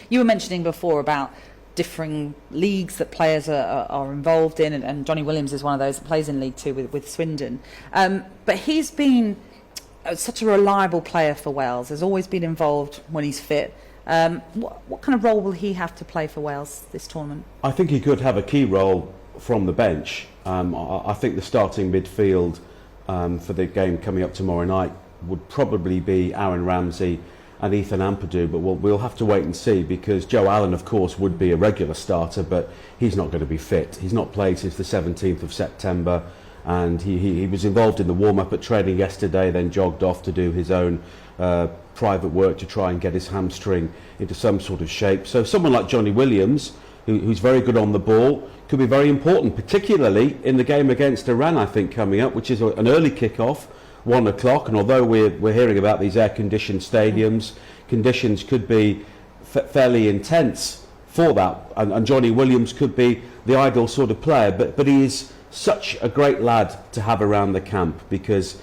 You were mentioning before about differing leagues that players are involved in, and Johnny Williams is one of those that plays in League Two with Swindon. But he's been such a reliable player for Wales. Has always been involved when he's fit. What kind of role will he have to play for Wales this tournament? I think he could have a key role from the bench. I think the starting midfield for the game coming up tomorrow night would probably be Aaron Ramsey and Ethan Ampadu, but we'll have to wait and see, because Joe Allen, of course, would be a regular starter, but he's not going to be fit. He's not played since the 17th of September, and he was involved in the warm-up at training yesterday, then jogged off to do his own private work to try and get his hamstring into some sort of shape. So someone like Johnny Williams, who's very good on the ball, could be very important, particularly in the game against Iran, I think, coming up, which is an early kick-off, 1 o'clock, and although we're hearing about these air-conditioned stadiums, conditions could be fairly intense for that, and Johnny Williams could be the ideal sort of player, but he is such a great lad to have around the camp, because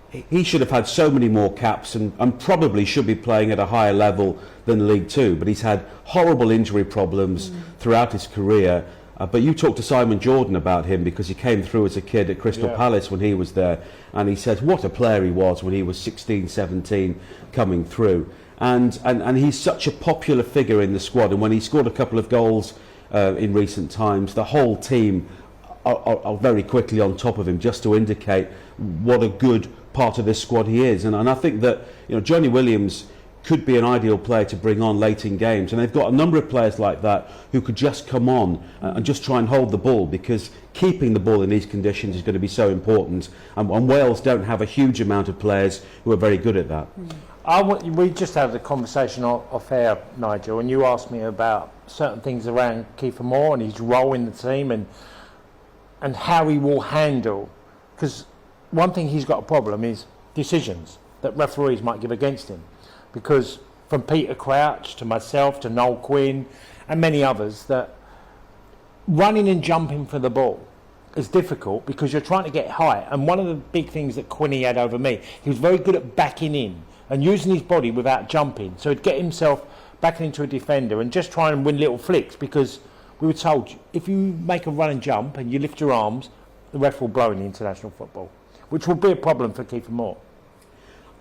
he should have had so many more caps and probably should be playing at a higher level than League Two, but he's had horrible injury problems throughout his career. But you talked to Simon Jordan about him, because he came through as a kid at Crystal Palace when he was there, and he said what a player he was when he was 16, 17 coming through, and he's such a popular figure in the squad, and when he scored a couple of goals in recent times, the whole team are very quickly on top of him, just to indicate what a good part of this squad he is. And I think that, you know, Johnny Williams could be an ideal player to bring on late in games, and they've got a number of players like that who could just come on and just try and hold the ball, because keeping the ball in these conditions is going to be so important, and Wales don't have a huge amount of players who are very good at that. We just had a conversation off air, Nigel, and you asked me about certain things around Kieffer Moore and his role in the team and how he will handle, because one thing he's got a problem is decisions that referees might give against him. Because from Peter Crouch to myself to Noel Quinn and many others, that running and jumping for the ball is difficult because you're trying to get high. And one of the big things that Quinny had over me, he was very good at backing in and using his body without jumping. So he'd get himself back into a defender and just try and win little flicks, because we were told if you make a run and jump and you lift your arms, the ref will blow in the international football, which will be a problem for Kieffer Moore.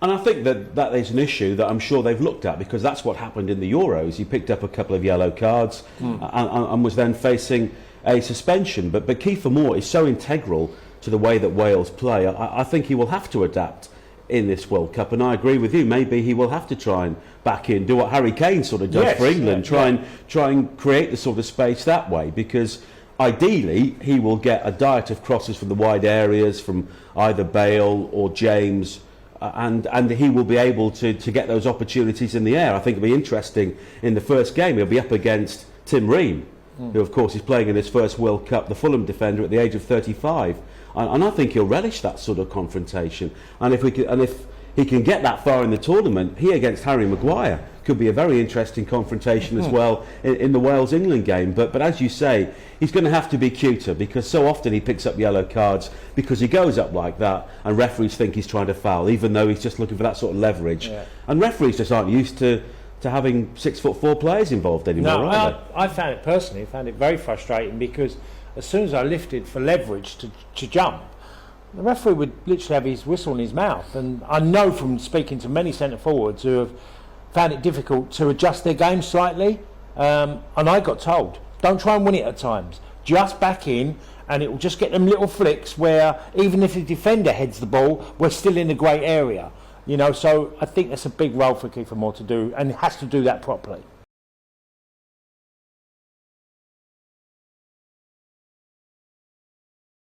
And I think that is an issue that I'm sure they've looked at, because that's what happened in the Euros. He picked up a couple of yellow cards and was then facing a suspension. But Kieffer Moore is so integral to the way that Wales play. I think he will have to adapt in this World Cup. And I agree with you. Maybe he will have to try and back in, do what Harry Kane sort of does for England, try and create the sort of space that way, because ideally he will get a diet of crosses from the wide areas from either Bale or James. And he will be able to get those opportunities in the air. I think it'll be interesting in the first game. He'll be up against Tim Ream, who of course is playing in his first World Cup, the Fulham defender, at the age of 35. And I think he'll relish that sort of confrontation. And if he can get that far in the tournament, he against Harry Maguire could be a very interesting confrontation as well in the Wales-England game. But as you say, he's going to have to be cuter, because so often he picks up yellow cards because he goes up like that and referees think he's trying to foul, even though he's just looking for that sort of leverage. And referees just aren't used to having 6'4" players involved anymore. No, I found it very frustrating, because as soon as I lifted for leverage to jump, the referee would literally have his whistle in his mouth. And I know from speaking to many centre forwards who have found it difficult to adjust their game slightly, and I got told, don't try and win it at times, just back in, and it will just get them little flicks where even if the defender heads the ball, we're still in the grey area, you know. So I think that's a big role for Kieffer Moore to do, and he has to do that properly.